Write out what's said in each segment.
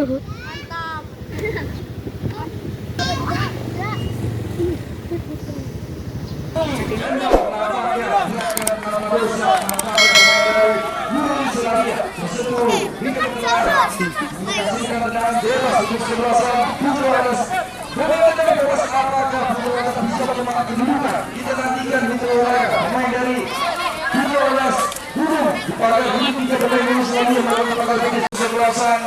Mantap. Kita nantikan di pemain dari Budoras Burung pada tiga pemain ini selanjutnya melakukan kesebelasan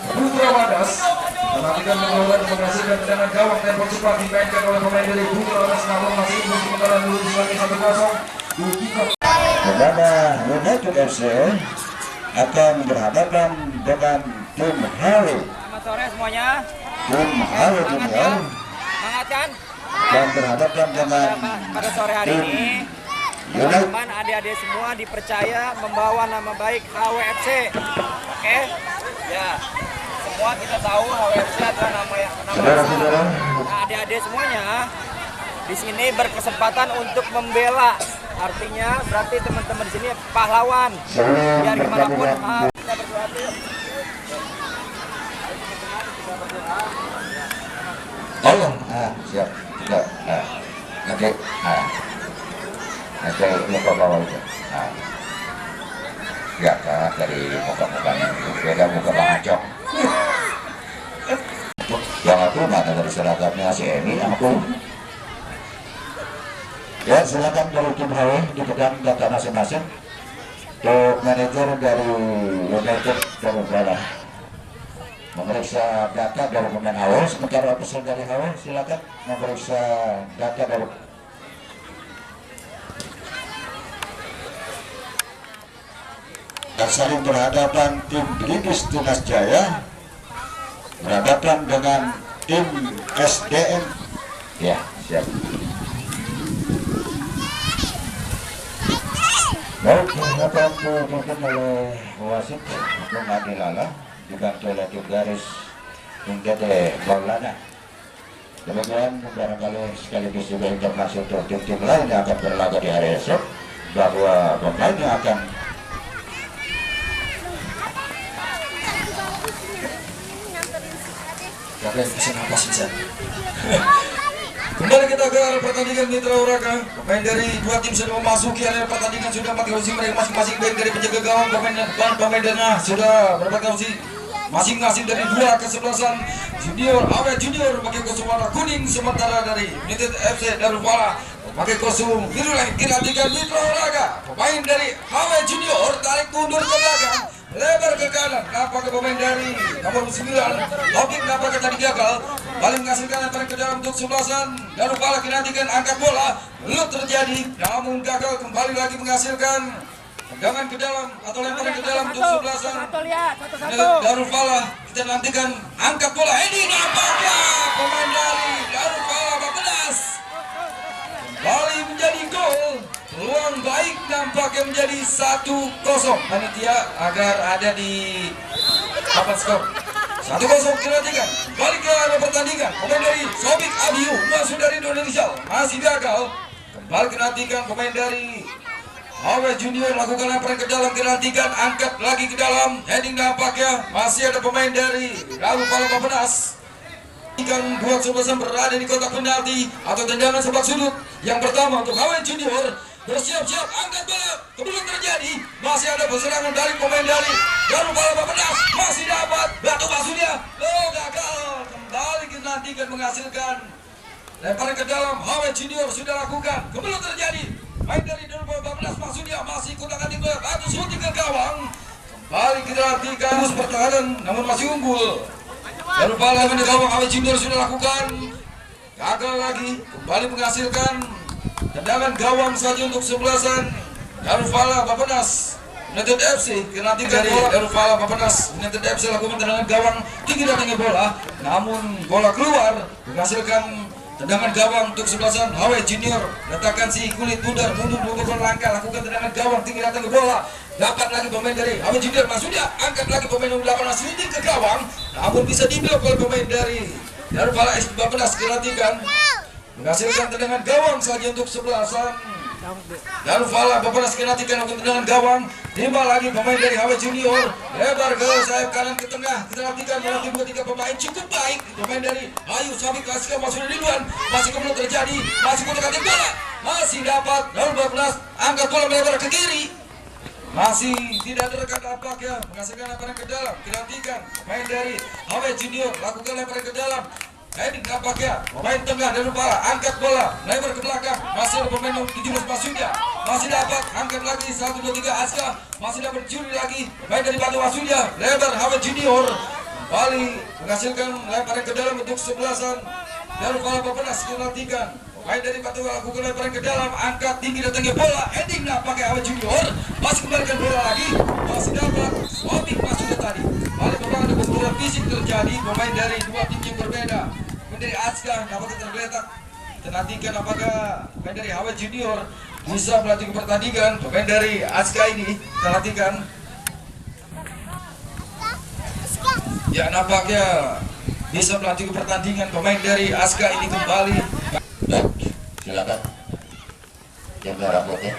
Putra Wadas. Menantikan mengeluarkan menghasilkan tendangan gawang tempo cepat dimainkan oleh pemain dari Putra Wadas, namun masih belum sementara dulu sebagai 1-0. Perdana United FC akan berhadapan dengan tim Halu. Selamat sore semuanya. Tim Halu Junior Semangat kan? dan berhadapan dengan Pada sore hari ini teman-teman adik-adik semua dipercaya membawa nama baik HWFC. Oke? Ya. Semua kita tahu HWFC adalah nama saudara-saudara. Nah, adik-adik semuanya di sini berkesempatan untuk membela. Artinya berarti teman-teman di sini pahlawan. Biar gimana pun kita berdoa dulu. Oh, siap. Sudah. Oke. Oke, muka bawah itu. Ya, dari muka-mukanya beda muka Bang Acok. Yang aku mana dari seragamnya si Emi aku. Ya, silakan dari tim HW dipegang data masing-masing. Untuk manajer dari United dari Bala memeriksa data dari pemain HW, sementara official dari HW silakan memeriksa data dari dan saling berhadapan tim Bridis Tunas Jaya berhadapan dengan tim SDM. Ya, siap. Baik, akan dipimpin oleh wasit Agung Adilala, dibantu oleh tim garis Bung Dede Maulana. Demikian barangkali sekaligus juga informasi untuk tim-tim lain yang akan berlaga di hari esok bahwa pemain yang akan Kembali kita ke area pertandingan Mitra Oraka. Pemain dari dua tim sudah memasuki area pertandingan, sudah mengikuti mereka masing-masing. Baik dari penjaga gawang pemain dana sudah berpartisipasi masing-masing dari dua kesebelasan junior. Awet Junior pakai kostum warna kuning, sementara dari United FC Darufala pakai kostum biru langit. Dilantikan Mitra Oraka. Pemain dari Awet Junior tarik mundur ke belakang, lebar ke kanan. Nampaknya pemain dari nomor 9 Lobik nampaknya tadi gagal, balik menghasilkan lemparan ke dalam untuk sebelasan Darufala. Dinantikan angkat bola belum terjadi, namun gagal, kembali lagi menghasilkan tendangan ke dalam atau lemparan ke dalam untuk sebelasan Darufala. Kita nantikan angkat bola, ini nampaknya pemain dari Darufala Bapedas kembali menjadi gol. Peluang baik nampaknya menjadi 1-0. Panitia agar ada di papan skor 1-0. Dinantikan balik ke arah pertandingan. Pemain dari Sobik Abiu masuk dari Indonesia masih gagal. Kembali dinantikan pemain dari Awet Junior lakukan lemparan ke dalam. Dinantikan angkat lagi ke dalam, heading nampaknya masih ada pemain dari Darufala Bapedas. Ikan buat sebelasan berada di kotak penalti atau tendangan sepak sudut. Yang pertama untuk Awet Junior, bersiap-siap angkat bola, kemudian terjadi masih ada serangan dari pemain dari Darufala Bapedas, masih dapat batu basuhnya, gagal. Kembali kita nantikan menghasilkan lemparan ke dalam. Awet Junior sudah lakukan, kemudian terjadi main dari Darufala Bapedas, maksudnya masih kotak anti bola, batu shooting ke gawang. Kembali kita nantikan pertahanan namun masih unggul. Darufala di gawang. Awet Junior sudah lakukan, gagal lagi, kembali menghasilkan tendangan gawang saja untuk sebelasan Darufala Bapedas United FC. Nanti dari Darufala Bapedas United FC lakukan tendangan gawang tinggi dan tinggi bola, namun bola keluar, menghasilkan tendangan gawang untuk sebelasan Awet Junior. Letakkan si kulit mundur beberapa langkah, lakukan tendangan gawang tinggi dan tinggi bola. Dapat lagi pemain dari Awet Junior, maksudnya angkat lagi pemain nomor 8 shooting ke gawang, namun bisa diblok oleh pemain dari Darufala Bapedas. Dinantikan menghasilkan tendangan gawang saja untuk sebelasan Lalu Fala beberapa nantikan untuk tendangan gawang. Timbal lagi pemain dari HW Junior. Lebar ke sayap kanan ke tengah. Kita nantikan melatih 2-3 pemain cukup baik. Pemain dari Ayu Sami Klasika masuk dari duluan. Masih kemudian terjadi. Masih mendekati bola. Masih dapat. Lalu 12 angkat bola melebar ke kiri. Masih tidak terdekat apakah menghasilkan lemparan ke dalam. Kita nantikan pemain dari HW Junior lakukan lemparan ke dalam. Heading nampaknya pemain tengah dari Pala angkat bola lebar ke belakang. Masih ada pemain 17 Masuda masih dapat angkat lagi 1 2 3 Aska masih dapat curi lagi pemain dari Batu Masuda lebar HW Junior Bali menghasilkan lemparan ke dalam untuk 11-an dari Pala Bapenas. Kita nantikan pemain dari Batu lakukan lemparan ke dalam angkat tinggi datangnya bola heading nampaknya HW Junior masih kembalikan bola lagi masih dapat Wabik Masuda tadi. Bali memang ada benturan fisik terjadi pemain dari dua tim yang berbeda. Dari Aska dapat tergeletak. Kita nantikan apakah pemain dari HW Junior bisa melatih pertandingan. Pemain dari Aska ini kita nantikan. Ya nampaknya bisa melatih pertandingan. Pemain dari Aska ini kembali. Baik, silakan. Jaga rambutnya.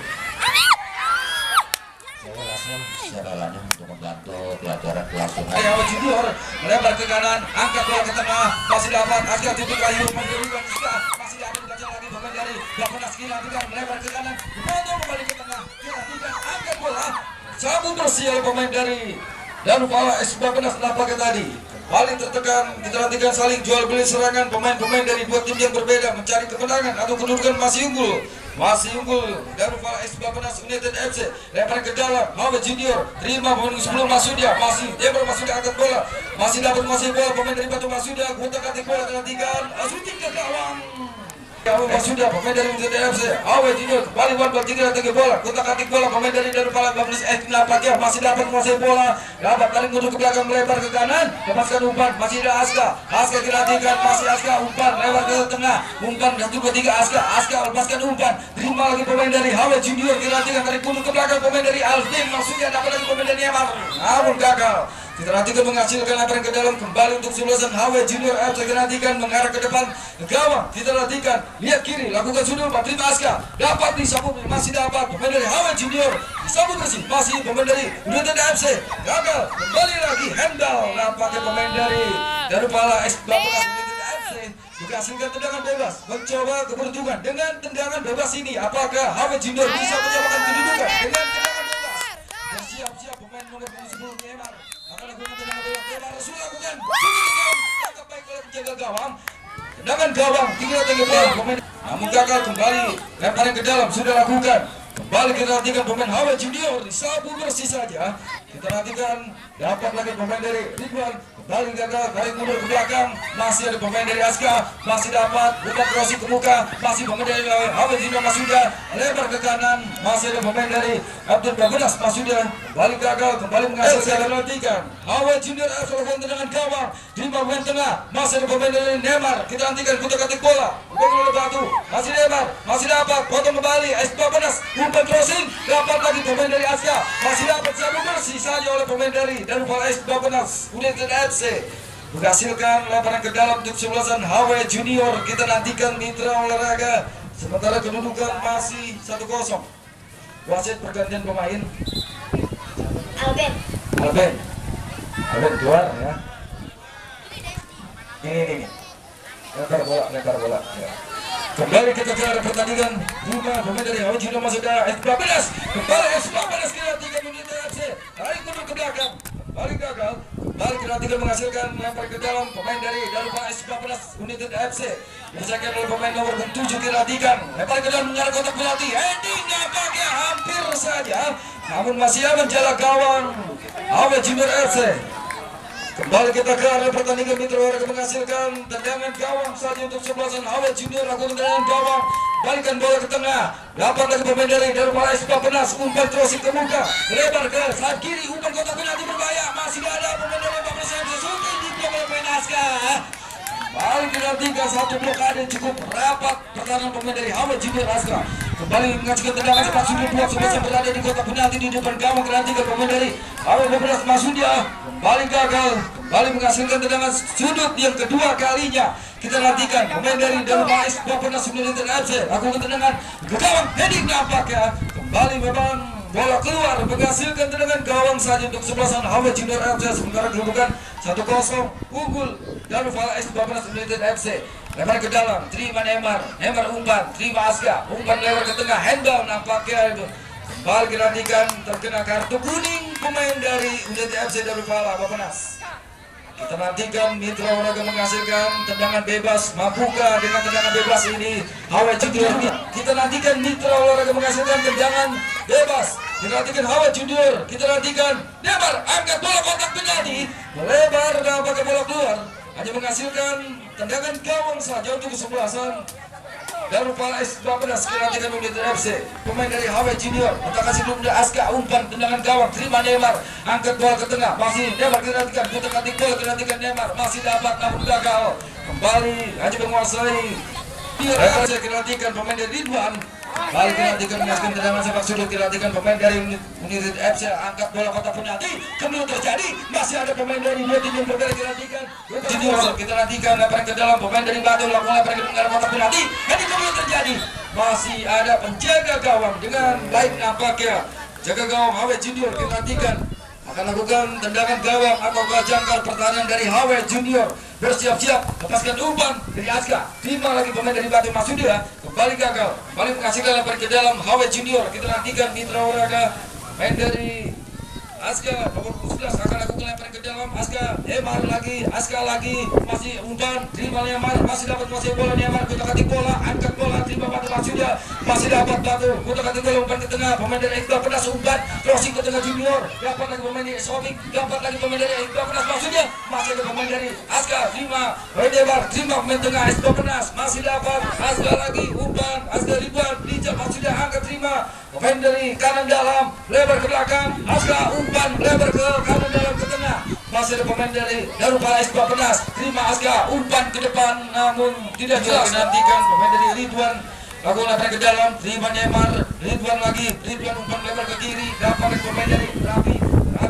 Segalanya untuk membantu pelajaran kelangsungan. HW Junior melebar ke kanan, angkat bola ke tengah, masih dapat Aska titik lagi menurunkan masih dapat dikacau lagi pemain dari Bapenas. Kita nantikan melebar ke kanan, potong kembali ke tengah, kita nantikan angkat bola, sabun bersih oleh pemain dari Danupala Bapenas nampaknya tadi. Paling tertekan, kita nantikan saling jual beli serangan pemain-pemain dari dua tim yang berbeda mencari kemenangan atau kedudukan masih unggul. Masih unggul Danupala Bapenas United FC lempar ke dalam HW Junior terima pemain sebelum Masuda masih lebar Masuda angkat bola masih dapat masih bola pemain dari Batu Masuda kutak katik bola nantikan shooting ke gawang HW Masuda pemain dari United FC HW Junior kembali one ball tinggi datang ke bola kutak katik bola pemain dari Danupala Bapenas nampaknya masih dapat masih bola dapat tarik mundur ke belakang melebar ke kanan lepaskan umpan masih ada Aska kita nantikan masih Aska umpan lebar ke tengah umpan 1 2 3 Aska lepaskan umpan terima lagi pemain dari HW Junior kita nantikan tarik mundur ke belakang pemain dari Alvin maksudnya dapat lagi pemain dari Neymar namun gagal. Kita nantikan menghasilkan lemparan ke dalam kembali untuk 11-an HW Junior FC. Kita nantikan mengarah ke depan gawang. Kita nantikan lihat kiri lakukan sudut terima Aska dapat disambut masih dapat pemain dari HW Junior disambut bersih masih pemain dari United FC gagal kembali lagi handal nampaknya pemain dari Danupala Bapenas United FC menghasilkan tendangan bebas mencoba keberuntungan dengan tendangan bebas ini apakah HW Junior bisa menyamakan kedudukan dengan tendangan bebas bersiap-siap pemain nomor 10 Neymar akan lakukan tendangan bebas Neymar sudah lakukan tangkap baik oleh penjaga gawang tendangan gawang tinggal bola pemain namun gagal kembali lemparan ke dalam sudah lakukan kembali kita nantikan pemain HW Junior disapu bersih saja kita nantikan dapat lagi pemain dari Ridwan kembali gagal tarik mundur ke belakang masih ada pemain dari Aska masih dapat buka crossing ke muka masih pemain dari HW Junior Masuda lebar ke kanan masih ada pemain dari Abdul Bapenas Masuda kembali gagal kembali menghasilkan nantikan HW Junior melakukan tendangan gawang di bagian tengah masih ada pemain dari Neymar kita nantikan kutak-katik bola bukan oleh Batu masih Neymar masih dapat potong kembali Bapenas umpan crossing dapat lagi pemain dari Aska masih dapat sabu bersih saja oleh pemain dari Danupala Bapenas United FC menghasilkan lemparan ke dalam untuk 11-an HW Junior. Kita nantikan mitra olahraga sementara kedudukan masih 1-0. Wasit pergantian pemain Alben keluar ya. Ini lempar bola ya. Kembali kita ke arah pertandingan Bunga pemain dari HW Junior masuk ke Bapenas kembali Bapenas kita nantikan United FC tarik mundur ke belakang kembali gagal kembali kita nantikan menghasilkan lempar ke dalam pemain dari Danupala Bapenas United FC diselesaikan oleh pemain nomor 7 kita nantikan lempar ke dalam mengarah kotak penalti heading nampaknya hampir saja namun masih aman jarak gawang HW Junior FC. Kembali kita ke arah pertandingan mitra olahraga menghasilkan tendangan gawang saja untuk 11-an HW Junior lakukan tendangan gawang balikan bola ke tengah dapat lagi pemain dari Danupala Bapenas umpan crossing ke muka lebar ke sayap kiri umpan kotak penalti berbahaya masih ada pemain dari Bapenas yang shooting di belakang pemain Aska balik dinantikan satu blokade cukup rapat pertahanan pemain dari HW Junior Aska kembali mengajukan tendangan cepat sudah buat sebesar berada di kotak penalti di depan gawang dinantikan pemain dari HW Bapenas Masuda kembali gagal kembali menghasilkan tendangan sudut yang kedua kalinya. Kita nantikan pemain dari Daruma AS Bapenas United FC lakukan tendangan ke gawang, heading nampaknya kembali memang bola keluar menghasilkan tendangan gawang saja untuk sebelasan HW Junior FC. Sementara kedudukan 1-0 unggul Daruma AS Bapenas United FC. Lebar ke dalam, terima Neymar umpan, terima Aska, umpan lebar ke tengah, handball nampaknya itu. Kembali dinantikan terkena kartu kuning pemain dari United FC Daruma Bapenas. Kita nantikan Mitra Olahraga menghasilkan tendangan bebas, mampukah dengan tendangan bebas ini HW Junior. Kita nantikan Mitra Olahraga menghasilkan tendangan bebas. Kita nantikan HW Junior. Kita nantikan Neymar angkat bola kotak penalti, melebar dan pakai bola keluar. Hanya menghasilkan tendangan gawang saja untuk kesebelasan Daruma AS Bapenas. Kita nantikan United FC. Pemain dari HW Junior untuk kasih dulu Aska, umpan tendangan gawang, terima Neymar, angkat bola ke tengah, masih Neymar kita nantikan, putar kantik bola kita nantikan Neymar, masih dapat namun gagal. Kembali hanya menguasai dia kita nantikan pemain dari Ridwan. Kali kita nantikan menghasilkan tendangan sepak sudut. Kita nantikan pemain dari United FC angkat bola kotak penalti, kemudian terjadi masih ada pemain dari dua tim yang berbeda. Kita nantikan Junior, kita nantikan lemparan ke dalam pemain dari Batu lakukan lemparan ke dalam kotak penalti, ini kemudian terjadi masih ada penjaga gawang dengan baik nampaknya jaga gawang HW Junior. Kita nantikan akan lakukan tendangan gawang atau jangkar pertahanan dari HW Junior. Bersiap-siap lepaskan umpan dari Aska, terima lagi pemain dari Batu Masudia, kembali gagal, kembali menghasilkan lemparan ke dalam HW Junior. Kita nantikan Mitra Olahraga main dari Aska nomor 11 akan lakukan lemparan ke dalam Aska, Neymar lagi, Aska lagi, masih umpan, terima Neymar, masih dapat masih bola Neymar, kita katik bola, angkat bola, terima Batu Masudia, masih dapat Batu, kita katik bola, umpan ke tengah, pemain dari Iqbal Penas umpan, crossing ke tengah Junior, dapat lagi pemain dari Sofik, dapat lagi pemain dari Iqbal Penas Masudia, masih ada pemain dari Aska, terima Neymar, terima pemain tengah Iqbal Penas, masih dapat Aska lagi, umpan, Aska Ridwan, Rijal Masudia, angkat terima, pemain dari kanan dalam, lebar ke belakang, Aska umpan, lebar ke kanan dalam ke tengah, masih ada pemain dari Daruma AS Bapenas, terima Aska, umpan ke depan namun tidak jelas. Nantikan pemain dari Ridwan lakukan lemparan ke dalam, terima Neymar, Ridwan lagi, Ridwan umpan lebar ke kiri, dapat pemain dari Rafi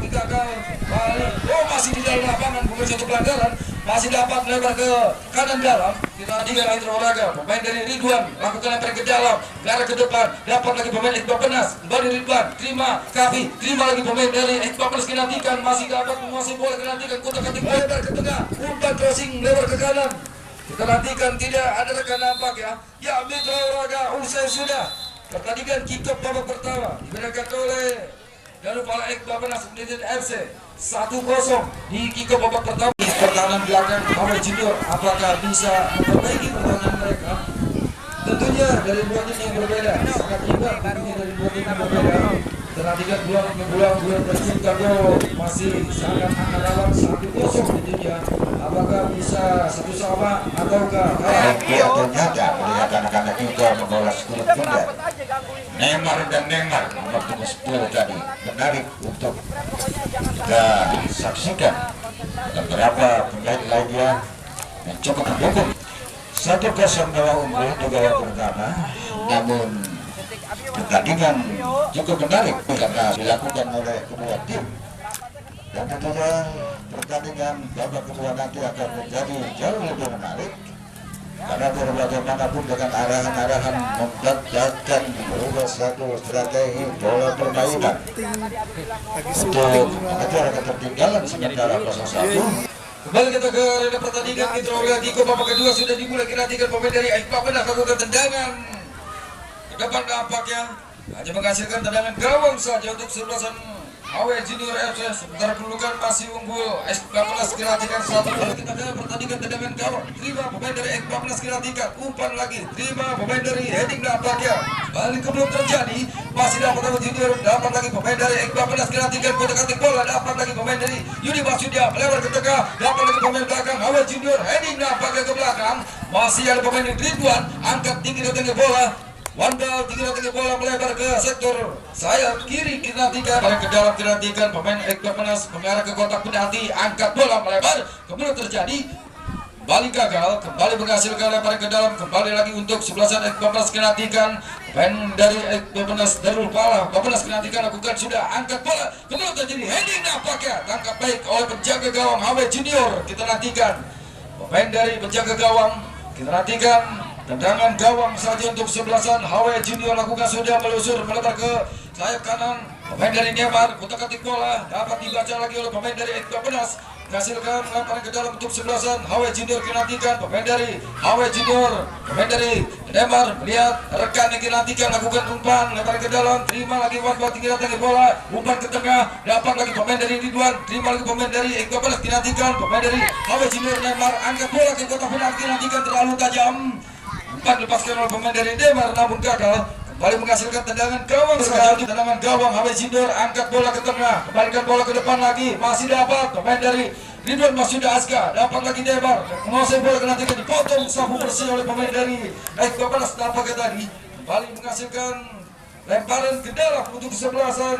gagal, balik, masih di dalam lapangan, bukan satu pelanggaran, masih dapat lebar ke kanan dalam. Kita nantikan Mitra Olahraga, pemain dari Ridwan lakukan lemparan ke dalam, ke arah ke depan, dapat lagi pemain Iqbal Penas, kembali Ridwan, terima Kavi, terima lagi pemain dari Iqbal Penas. Kita nantikan masih dapat menguasai bola, kita nantikan kotak katik lebar ke tengah, umpan crossing lebar ke kanan. Kita nantikan tidak ada rekan nampak ya. Ya, Mitra Olahraga usai sudah pertandingan kick-off babak pertama diberikan oleh Daruma AS Bapenas United FC 1-0 di kick-off babak pertama. Pertahanan belakang HW Junior apakah bisa memperbaiki pertahanan mereka? Tentunya dari dua tim yang berbeda, sangat imbang tentunya dari dua tim yang berbeda. Perhatikan bulan tercipta gol masih sangat angka dalam 1-0 tentunya. Apakah bisa satu sama ataukah ternyata melihat anak-anak juga membawa skuad juga. Neymar nomor 10 tadi menarik untuk kita saksikan. Beberapa pemain lainnya yang cukup mendukung. 1-0 melawan unggul di gawang pertama, namun pertandingan cukup menarik karena dilakukan oleh kedua tim. Dan tentunya pertandingan babak kedua nanti akan menjadi jauh lebih menarik karena bagaimanapun dengan arahan-arahan membacakan merubah satu strategi bola permainan untuk mengejar ketertinggalan sementara 0-1. Kembali kita ke arena pertandingan. Mitra Olahraga babak kedua sudah dimulai. Kita nantikan pemain dari Iqbal Penas lakukan tendangan ke depan nampaknya hanya menghasilkan tendangan gawang saja untuk sebelasan HW Junior FC. Sementara kedudukan masih unggul Iqbal Penas. Kita nantikan 1-0. Kita ke pertandingan tendangan gawang, terima pemain dari Iqbal Penas. Kita nantikan umpan lagi, terima pemain dari heading nampaknya balik ke belum terjadi, masih dapat HW Junior, dapat lagi pemain dari Iqbal Penas. Kita nantikan kotak-katik bola, dapat lagi pemain dari Yudi Masudia melewat ke tengah, dapat lagi pemain belakang HW Junior, heading nampaknya ke belakang, masih ada pemain dari Ridwan, angkat tinggi ke tengah bola, Wandal tinggi bola melebar ke sektor sayap kiri. Kita nantikan balik ke dalam, kita nantikan pemain Iqbal Penas mengarah ke kotak penalti, angkat bola melebar, kemudian terjadi kembali gagal, kembali menghasilkan lemparan ke dalam, kembali lagi untuk 11-an Bapenas Kinantikan. Pemain dari Bapenas Darul Pala, Bapenas Kinantikan lakukan sudah angkat bola, kemudian terjadi heading nampaknya tangkap baik oleh penjaga gawang HW Junior. Kita nantikan pemain dari penjaga gawang, kita nantikan tendangan gawang saja untuk 11-an HW Junior lakukan sudah melusur melebar ke sayap kanan. Pemain dari Neymar kutak-katik bola dapat dibaca lagi oleh pemain dari Bapenas, menghasilkan lemparan ke dalam untuk 11-an HW Junior. Kinantikan pemain dari HW Junior, pemain dari Neymar melihat rekan yang kinantikan lakukan umpan lemparan ke dalam, terima lagi umpan tinggi datang bola, umpan ke tengah, dapat lagi pemain dari Ridwan, terima lagi pemain dari Bapenas Kinantikan, pemain dari HW Junior. Neymar angkat bola ke kotak penalti, Kinantikan terlalu tajam, umpan dilepaskan oleh pemain dari Neymar namun gagal. Kembali menghasilkan tendangan gawang sekali, tendangan gawang HW Junior, angkat bola ke tengah, kembalikan bola ke depan lagi, masih dapat pemain dari Ridwan Masuda Aska, dapat lagi Neymar, menguasai bola Kinantikan, dipotong sapu bersih oleh pemain dari Bapenas nampaknya tadi, kembali menghasilkan lemparan ke dalam untuk 11-an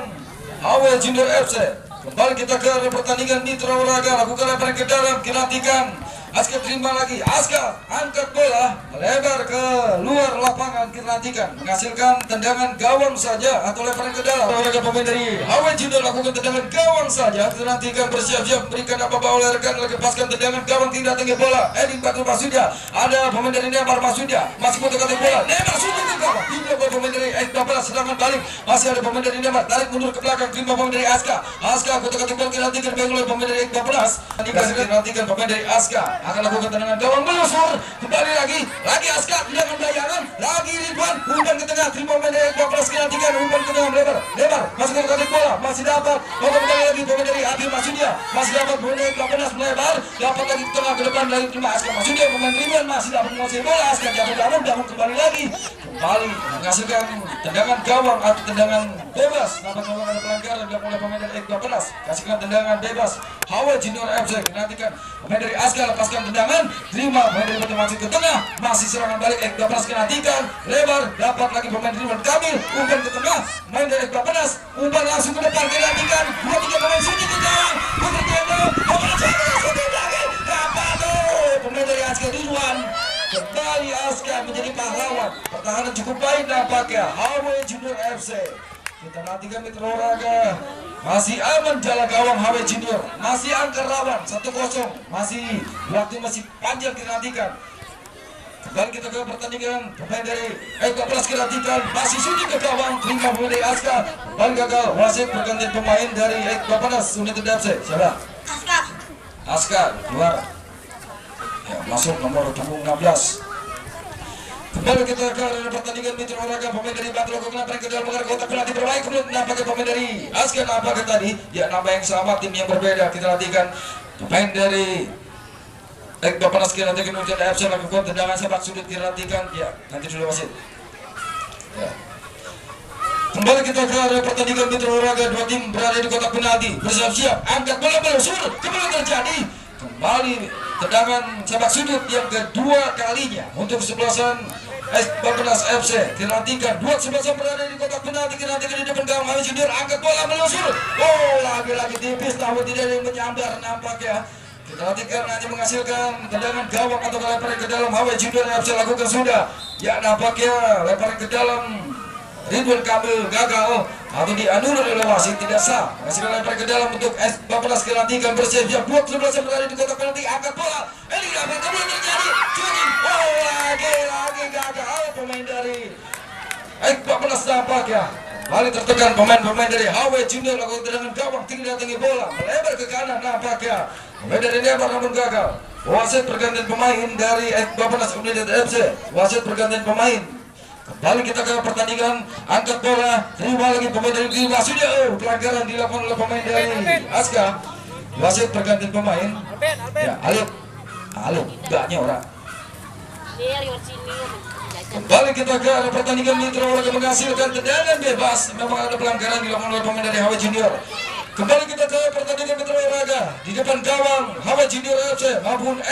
HW Junior FC. Kembali kita ke pertandingan Mitra Oraga, lakukan lemparan ke dalam, Kinantikan, Aska terima lagi, Aska angkat bola melebar ke luar lapangan, Kinantikan menghasilkan tendangan gawang saja atau lemparan ke dalam. Oleh pemain dari HW Junior lakukan tendangan gawang saja, Kinantikan bersiap-siap memberikan apa-apa oleh rekan, lepaskan tendangan gawang tidak tinggi bola. Edin Batul Masuda, ada pemain dari Neymar Masuda, masih kutak-katik bola, Neymar sudah ke gawang, tidak pemain dari Bapenas serangan balik, masih ada pemain dari Neymar, tarik mundur ke belakang, terima pemain dari Aska, Aska kutak-katik bola, Kinantikan baik oleh pemain dari Bapenas, Kinantikan pemain dari Aska akan lakukan tendangan gawang melusur, kembali lagi Aska tendangan bayangan, lagi Ridwan, umpan ke tengah, terima pemain dari Bapenas Kinantikan, umpan ke tengah lebar, masih kutak-katik bola, masih dapat, kembali lagi pemain dari Adil Masudia, masih dapat pemain dari Bapenas melebar, dapat lagi ke tengah ke depan lagi terima Aska Masudia, pemain Ridwan masih dapat menguasai bola, Aska jatuh dalam kembali lagi, kembali menghasilkan tendangan gawang atau tendangan bebas. Nampaknya ada pelanggaran dilakukan oleh pemain dari Bapenas, kasihkan tendangan bebas HW Junior FC. Nantikan pemain dari Aska lepaskan tendangan, terima pemain dari Bapenas masih ke tengah, masih serangan balik Bapenas. Nantikan lebar, dapat lagi pemain Ridwan Kamil, umpan ke tengah, main dari Bapenas, umpan langsung ke depan, Nantikan 2-3 pemain sudah ke gawang, putri gawang, pemain dari Aska Ridwan. Kembali Aska menjadi pahlawan, pertahanan cukup baik nampaknya HW Junior FC. Kita nantikan Mitra Oraga, masih aman jalan gawang HW Junior, masih angka rawan 1-0, masih waktu masih panjang dinantikan. Kembali kita ke pertandingan, pemain dari Bapenas Kinantikan masih sudah ke gawang, terima pemain dari Aska, kembali gagal, wasit pergantian pemain dari Bapenas United FC. Siapa? Aska keluar. Ya, masuk nomor punggung 16. Kembali kita ke pertandingan Mitra Oraga, pemain dari Batu lakukan lemparan ke dalam mengarah kotak penalti bermain, kemudian nampaknya pemain dari Aska nampaknya tadi, ya nama yang sama, tim yang berbeda. Kita nantikan pemain dari Bapenas Kinantikan United FC lakukan tendangan sepak sudut, kita nantikan, ya nanti sudah wasit. Ya. Kembali kita ke pertandingan Mitra Oraga, dua tim berada di kotak penalti, bersiap-siap, angkat bola melusur, kembali terjadi. Kembali tendangan sepak sudut yang kedua kalinya untuk 11-an Bapenas FC. Kinantikan 11-an berada di kotak penalti, Kinantikan di depan gawang HW Junior, angkat bola melusur, lagi-lagi tipis namun tidak ada yang menyambar nampaknya. Kinantikan hanya menghasilkan tendangan gawang atau lemparan ke dalam, HW Junior FC lakukan sudah, ya nampaknya lemparan ke dalam Ridwan Kamil gagal atau dianulir oleh wasit, tidak sah. Masih lempar ke dalam untuk Bapenas Kinantikan bersiap-siap, 11 berada di kotak penalti, angkat bola, ini dapat kemudian terjadi shooting, lagi gagal pemain dari Bapenas nampaknya. Kembali tertekan pemain dari HW Junior lakukan tendangan gawang tinggi bola melebar ke kanan nampaknya. Pemain dari Neymar namun gagal. Wasit pergantian pemain dari Bapenas United FC. Wasit pergantian pemain. Kembali kita ke pertandingan, angkat bola, terima lagi pemain dari Masuda, pelanggaran dilakukan oleh pemain dari Aska. Wasit pergantian pemain. Ya, Alip, enggaknya orang. Kembali kita ke pertandingan Mitra Oraga menghasilkan tendangan bebas. Memang ada pelanggaran dilakukan oleh pemain dari HW Junior. Kembali kita ke pertandingan Mitra Oraga di depan gawang HW Junior FC maupun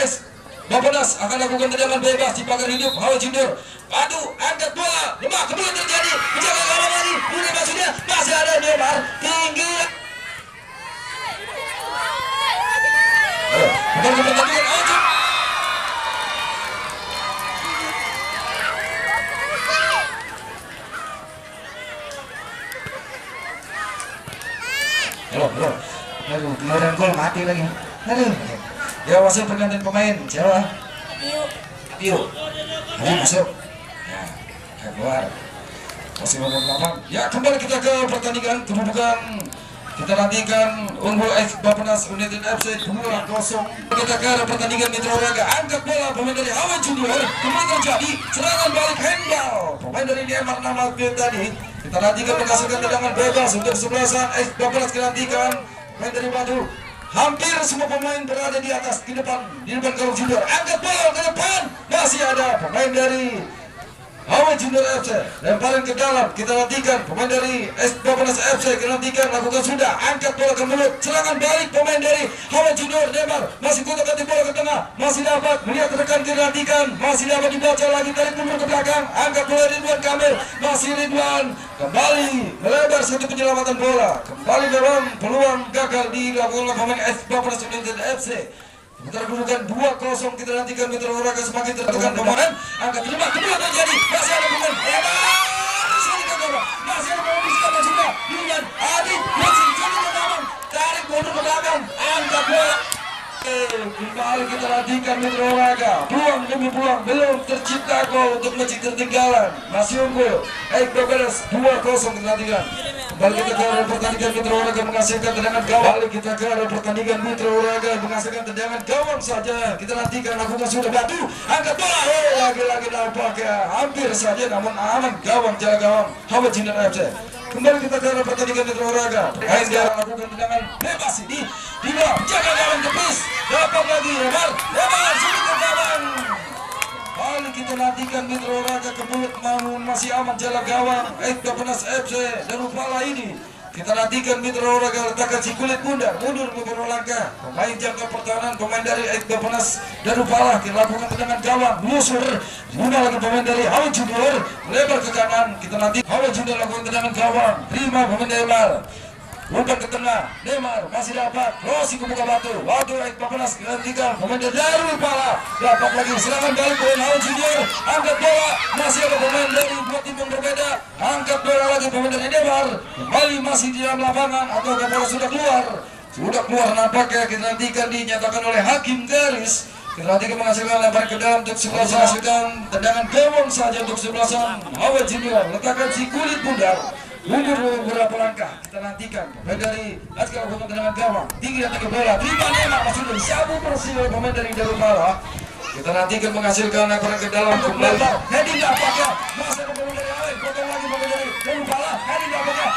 Bapenas akan lakukan tendangan bebas di pagar hidup HW Junior. Aduh, angkat bola, lemah, kemudian terjadi menjaga gawang lagi, Budi Masuda, masih ada Neymar, tinggi. Kembali ke pertandingan, Halo. Aduh, kemarin gol mati lagi. Aduh. Ya wasit pergantian pemain. Siapa? Tio. Ayo masuk. Ya, keluar. Masih nomor 8. Ya, kembali kita ke pertandingan kedudukan. Kita nantikan unggul Bapenas United FC 2-0. Kita ke arah pertandingan Mitra Oraga. Angkat bola pemain dari Hawa Junior. Kembali terjadi serangan balik handball. Pemain dari Neymar nama tadi. Kita nantikan menghasilkan tendangan bebas untuk sebelasan Bapenas. Kita nantikan pemain dari Batu. Hampir semua pemain berada di atas, di depan gawang Junior. Angkat bola ke depan. Masih ada pemain dari Hawa Junior FC lemparan ke dalam. Kita nantikan pemain dari Bapenas FC. Kita nantikan lakukan sudah angkat bola ke mulut. Serangan balik pemain dari Hawa Junior. Neymar masih kuat ganti bola ke tengah. Masih dapat melihat rekan. Kita nantikan masih dapat dibaca lagi dari mundur ke belakang. Angkat bola Ridwan Kamil. Masih Ridwan kembali melebar satu penyelamatan bola. Kembali dalam peluang gagal dilakukan oleh pemain Bapenas United FC. Kita kedudukan 2-0. Kita nantikan Mitra Oraga semakin tertekan pemain. Angkat terima kedua terjadi. Masih ada pemain masih ada pemain bisa juga. Dengan Adi masih jadi ke belakang. Tarik mundur ke belakang. Angkat bola. Kembali kita nantikan Mitra Oraga. Peluang demi peluang belum tercipta gol untuk masih tertinggalan. Masih unggul. Bapenas 2-0 kita nantikan. Kembali kita ke arah pertandingan Mitra Oraga menghasilkan tendangan gawang. Kembali kita ke arah pertandingan Mitra Oraga menghasilkan tendangan gawang saja. Kita nantikan lakukan sudah Batu. Angkat bola. Lagi-lagi nampaknya hampir saja namun aman gawang jaga gawang Hawa Junior FC. Kembali kita ke arah pertandingan Mitra Oraga. Main dia lakukan tendangan bebas ini. Dila jaga gawang tepis. Dapat lagi lebar sulit ke gawang. Kembali kita nantikan Mitra Oraga ke mulut namun masih aman jaga gawang Bapenas FC dan Upala ini. Kita nantikan Mitra Oraga letakkan si kulit mundur beberapa langkah. Pemain jangka pertahanan pemain dari Bapenas dan Upala. Kita lakukan tendangan gawang lusur. Mudah lagi pemain dari Hawa Junior lebar ke kanan. Kita nanti Hawa Junior lakukan tendangan gawang. Terima pemain Neymar. Umpan ke tengah, Neymar masih dapat, Rossi ke muka Batu Bapenas gantikan, pemain dari Upala dapat lagi, serangan balik pemain Hawa Junior, angkat bola, masih ada pemain dari dua tim yang berbeda, angkat bola lagi pemain dari Neymar, kembali masih di dalam lapangan, atau bola sudah keluar nampaknya. Kita nantikan dinyatakan oleh hakim garis. Kita nantikan menghasilkan lemparan ke dalam untuk sebelah menghasilkan tendangan gawang saja untuk sebelasan Hawa Junior, letakkan si kulit mundur beberapa langkah. Kita nantikan pemain dari Laskar lakukan tendangan gawang tinggi dan ke bola. Terima Neymar masuk dari sabu bersih oleh pemain dari Darupala. Kita nantikan menghasilkan lemparan ke dalam kembali. Heading apakah masih ada pemain dari Alek? Potong lagi pemain dari Darupala. Heading apakah?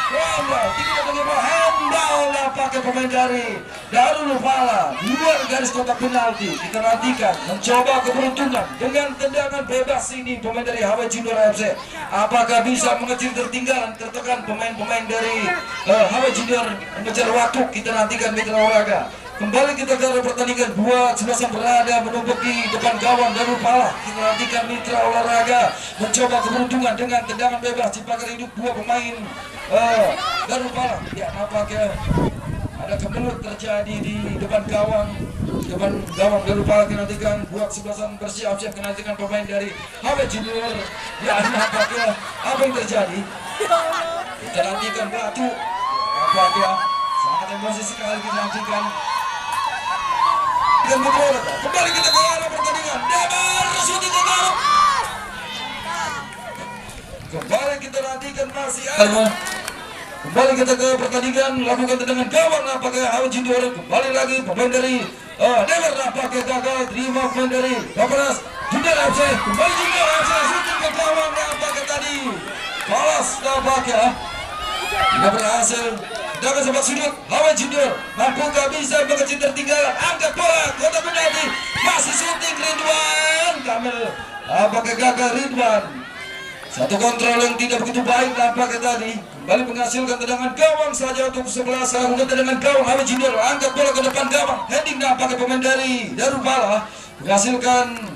Tinggi dan ke bola. Handball apakah pemain dari Darupala luar garis kotak penalti. Kita nantikan mencoba keberuntungan dengan tendangan bebas ini pemain dari Hawa Junior FC. Apakah bisa mengecil tertinggalan tertekan pemain-pemain dari Hawa Junior mengejar waktu. Kita nantikan Mitra Oraga. Kembali kita ke arah pertandingan 2-11 berada menumpuk di depan gawang Darupala. Kita nantikan Mitra Olahraga mencoba keberuntungan dengan tendangan bebas ciptakan hidup dua pemain Darupala. Ya, nampaknya ada kemelut terjadi di depan gawang Darupala. Kita nantikan buat sebelasan bersiap-siap. Kita nantikan pemain dari Hawa Junior. Ya, nampaknya apa yang terjadi? Kita nantikan Batu. Nampaknya sangat emosi sekali. Kita nantikan kembali kita ke arah pertandingan. Neymar shooting ke dalam. Kembali kita nantikan masih ada. Kembali kita ke pertandingan, lakukan tendangan gawang apakah Hawa Junior. Kembali lagi pemain dari Neymar apakah gagal terima pemain dari Bapenas Junior FC. Kembali Junior FC shooting ke gawang apakah tadi balas apakah tidak berhasil. Dengan sepak sudut Hawa Junior mampukah bisa mengecil tertinggalan. Angkat bola kotak penalti masih shooting Ridwan Kamil. Apakah gagal Ridwan? Satu kontrol yang tidak begitu baik nampaknya tadi. Kembali menghasilkan tendangan gawang saja untuk sebelah. Lakukan tendangan gawang Hawa Junior. Angkat bola ke depan gawang. Heading nampaknya pemain dari Darupala menghasilkan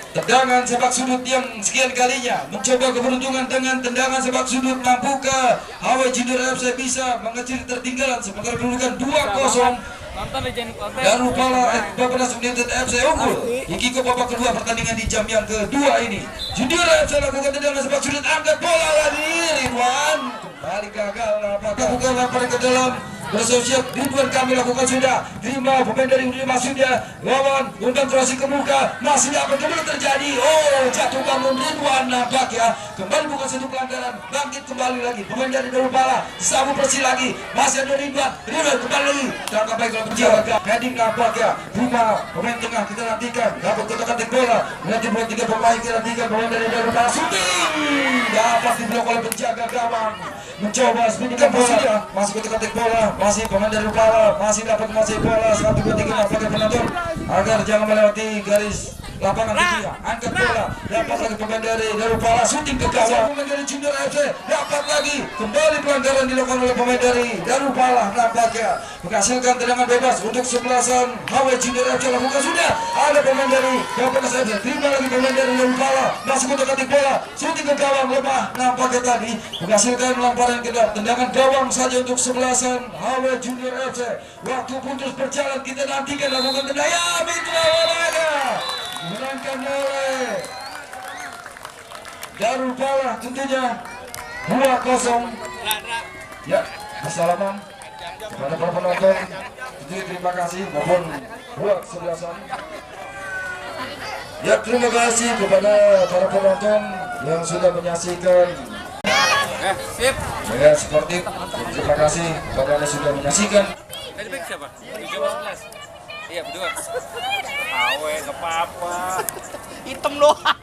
tendangan sepak sudut yang sekian kalinya. Mencoba keberuntungan dengan tendangan sepak sudut. Mampukah Hawa Junior FC bisa mengecil tertinggalan sementara kedudukan 2-0. Darupala Bapenas United FC unggul. Iki ke babak kedua pertandingan di jam yang kedua ini. Junior FC lakukan tendangan sepak sudut. Angkat bola lagi Ridwan. Kembali gagal. Apakah bukan lemparan ke dalam bersiap Ridwan kami lakukan sudah. Terima pemain dari Udi Masudnya. Lawan umpan crossing ke muka. Masih dapat kembali terjadi. Oh, jatuh bangun Ridwan nampak ya. Kembali bukan satu pelanggaran. Bangkit kembali lagi. Pemain dari Darul Pala. Sabu bersih lagi. Masih ada Ridwan. Ridwan kembali lagi. Tangkap baik dalam penjaga. Heading nampak ya. Terima pemain tengah kita nantikan. Dapat kotak-kotak bola. Nanti buat 3 pemain kita nantikan. Pemain dari Darul Pala. Shooting. Dapat diblok oleh penjaga gawang. Mencoba spinning bola. Masih kotak-kotak bola. Masih pemain dari Pala. Masih dapat menguasai bola. 1, 2, 3 nampaknya penonton. Agar jangan melewati garis lapangan itu ya. Angkat bola. Dapat lagi pemain dari Darul Pala. Shooting ke gawang. Pemain dari Junior FC. Dapat lagi. Kembali pelanggaran dilakukan oleh pemain dari Darul Pala. Nampaknya menghasilkan tendangan bebas untuk sebelasan HW Junior FC. Lakukan sudah. Ada pemain dari Jawabannya saja. Terima lagi pemain dari Darul Pala. Masih untuk katik bola. Shooting ke gawang lemah. Nampaknya tadi menghasilkan lemparan kedap. Tendangan gawang saja untuk sebelasan HW Junior FC. Waktu putus berjalan kita nantikan lakukan tendangan. Mitra Walaga dimenangkan oleh Darul Pala tentunya 2-0. Ya, assalamualaikum kepada para penonton. Tentunya terima kasih maupun buat sebelasan. Ya, terima kasih kepada para penonton yang sudah menyaksikan Sip. ya sportif. Terima kasih kepada yang sudah menyaksikan. Tadi back siapa? 17. Iya, berdua. Awe, ke papa. Hitam doang.